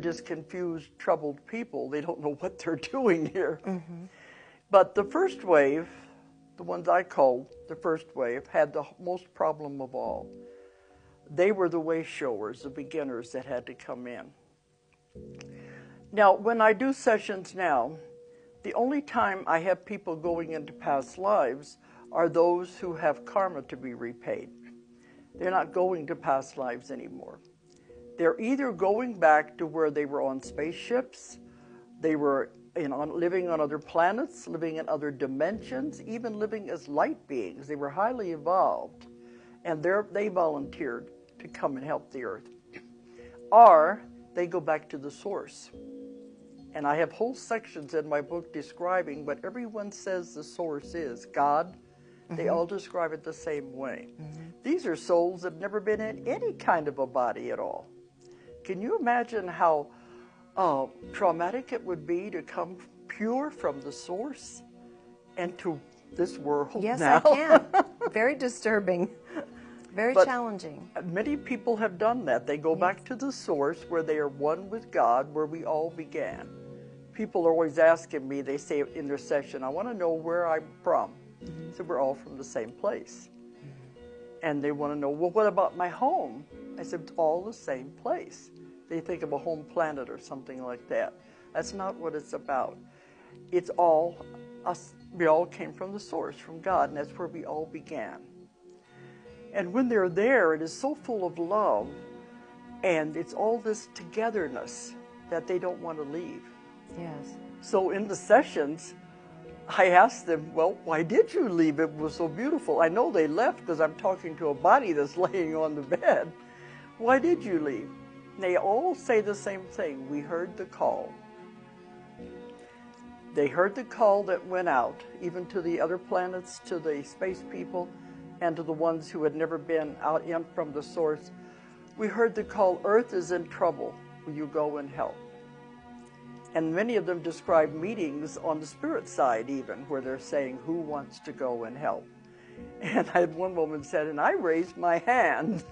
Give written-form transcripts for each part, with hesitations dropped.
Just confused, troubled people. They don't know what they're doing here. But the first wave, the ones I called the first wave, had the most problem of all. They were the way showers, the beginners that had to come in. Now, when I do sessions now, the only time I have people going into past lives are those who have karma to be repaid. They're not going to past lives anymore. They're either going back to where they were on spaceships, they were living on other planets, living in other dimensions, even living as light beings. They were highly evolved, and they volunteered to come and help the Earth. Or they go back to the source. And I have whole sections in my book describing what everyone says the source is, God. They all describe it the same way. These are souls that have never been in any kind of a body at all. Can you imagine how traumatic it would be to come pure from the source and to this world yes, now? I can. Very disturbing. Very challenging. Many people have done that. They go back to the source where they are one with God, where we all began. People are always asking me, they say in their session, I want to know where I'm from. So we're all from the same place. And they want to know, well, what about my home? I said, it's all the same place. They think of a home planet or something like that. That's not what it's about. It's all us. We all came from the source, from God, and that's where we all began. And when they're there, it is so full of love, and it's all this togetherness that they don't want to leave. Yes. So in the sessions, I asked them, well, why did you leave? It was so beautiful. I know they left because I'm talking to a body that's laying on the bed. Why did you leave? They all say the same thing. We heard the call. They heard the call that went out, even to the other planets, to the space people, and to the ones who had never been out in from the source. We heard the call, Earth is in trouble. Will you go and help? And many of them describe meetings on the spirit side even, where they're saying, who wants to go and help? And I had one woman said, and I raised my hand.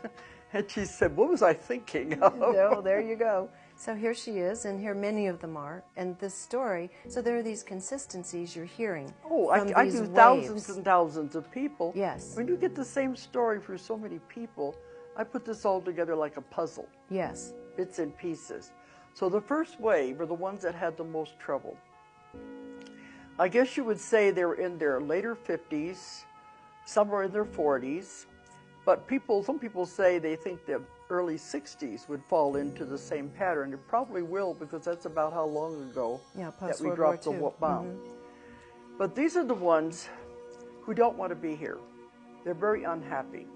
And she said, what was I thinking of? No, there you go. So here she is, and here many of them are. And this story, so there are these consistencies you're hearing. Oh, from I these do waves. thousands and thousands of people. Yes. When you get the same story for so many people, I put this all together like a puzzle. Yes. Bits and pieces. So the first wave are the ones that had the most trouble. I guess you would say they were in their later 50s, some were in their 40s, but some people say they think the early 60s would fall into the same pattern. It probably will, because that's about how long ago that we dropped the bomb. But these are the ones who don't want to be here. They're very unhappy.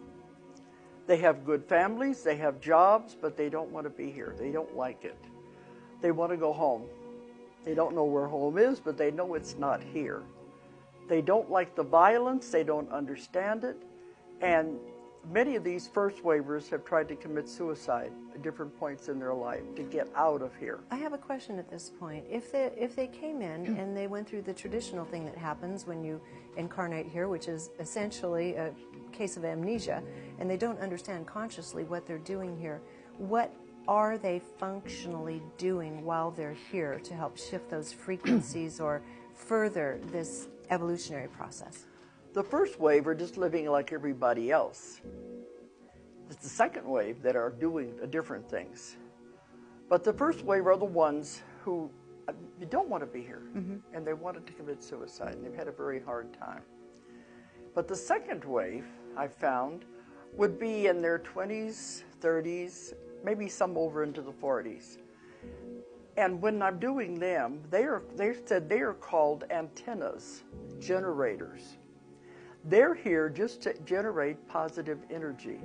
They have good families, they have jobs, but they don't want to be here. They don't like it. They want to go home. They don't know where home is, but they know it's not here. They don't like the violence, they don't understand it, and many of these first waivers have tried to commit suicide at different points in their life to get out of here. I have a question at this point. If they came in and they went through the traditional thing that happens when you incarnate here, which is essentially a case of amnesia, and they don't understand consciously what they're doing here, what are they functionally doing while they're here to help shift those frequencies or further this evolutionary process? The first wave are just living like everybody else. It's the second wave that are doing different things. But the first wave are the ones who don't want to be here, and they wanted to commit suicide, and they've had a very hard time. But the second wave, I found, would be in their 20s, 30s, maybe some over into the 40s. And when I'm doing them, they said they are called antennas, generators. They're here just to generate positive energy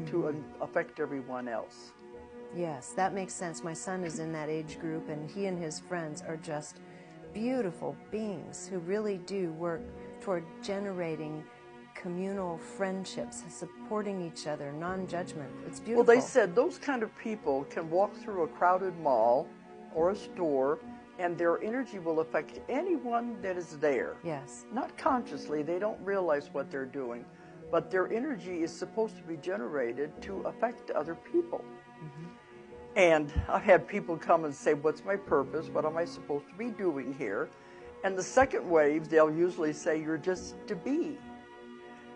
to affect everyone else. Yes, that makes sense. My son is in that age group, and he and his friends are just beautiful beings who really do work toward generating communal friendships, supporting each other, non-judgment. It's beautiful. Well, they said those kind of people can walk through a crowded mall or a store, and their energy will affect anyone that is there. Yes. Not consciously, they don't realize what they're doing, but their energy is supposed to be generated to affect other people. And I've had people come and say, what's my purpose? What am I supposed to be doing here? And the second wave, they'll usually say, you're just to be.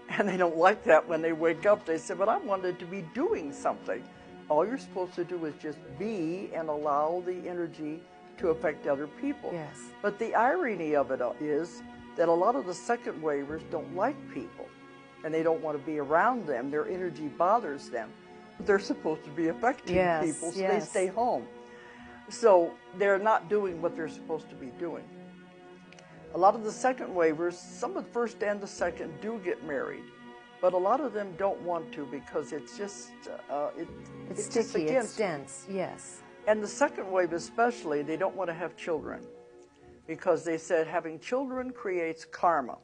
And they don't like that when they wake up. They say, but I wanted to be doing something. All you're supposed to do is just be and allow the energy to affect other people. Yes. But the irony of it is that a lot of the second wavers don't like people, and they don't want to be around them. Their energy bothers them. They're supposed to be affecting people, so they stay home. So they're not doing what they're supposed to be doing. A lot of the second wavers, some of the first and the second do get married, but a lot of them don't want to because it's just it's sticky, it's dense, yes. And the second wave especially, they don't want to have children because they said having children creates karma,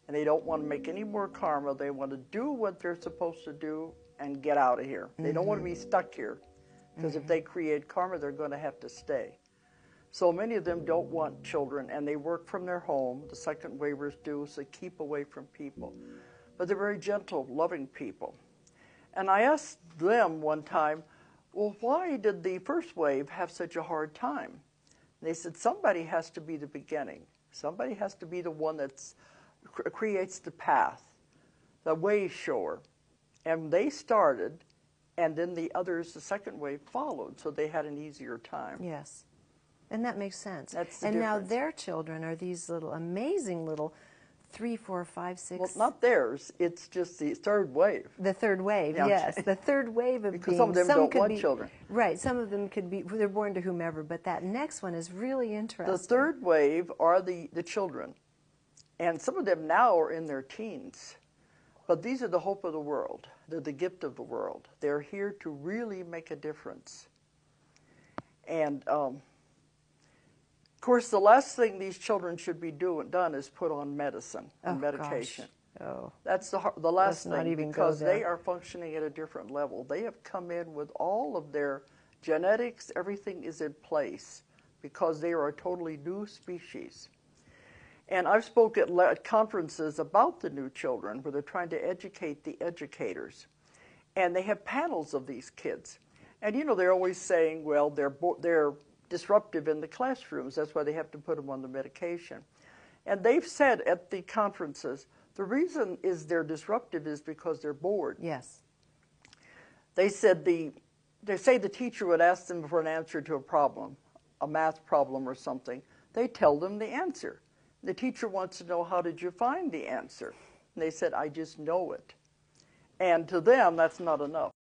and they don't want to make any more karma. They want to do what they're supposed to do and get out of here. They don't want to be stuck here because if they create karma, they're going to have to stay. So many of them don't want children, and they work from their home. The second wavers do, so they keep away from people. But they're very gentle, loving people. And I asked them one time, well, why did the first wave have such a hard time? And they said, somebody has to be the beginning. Somebody has to be the one that creates the path, the way shower. And they started, and then the others, the second wave, followed, so they had an easier time. Yes. And that makes sense. That's the and difference. Now their children are these little amazing little 3, 4, 5, 6. Well, not theirs. It's just the third wave. The third wave, Yeah. yes. The third wave of Because being. some of them don't want children. Right. Some of them could be, they're born to whomever, but that next one is really interesting. The third wave are the children. And some of them now are in their teens. But these are the hope of the world. They're the gift of the world. They're here to really make a difference. And of course, the last thing these children should be done is put on medicine and medication. Gosh. Oh. That's the last Let's not thing even because go there. they are functioning at a different level. They have come in with all of their genetics, everything is in place because they are a totally new species. And I've spoken at conferences about the new children where they're trying to educate the educators. And they have panels of these kids. And you know, they're always saying, well, they're disruptive in the classrooms. That's why they have to put them on the medication. And they've said at the conferences, the reason is they're disruptive is because they're bored. Yes. They said they say the teacher would ask them for an answer to a problem, a math problem or something. They tell them the answer. The teacher wants to know, how did you find the answer? And they said, I just know it. And to them, that's not enough.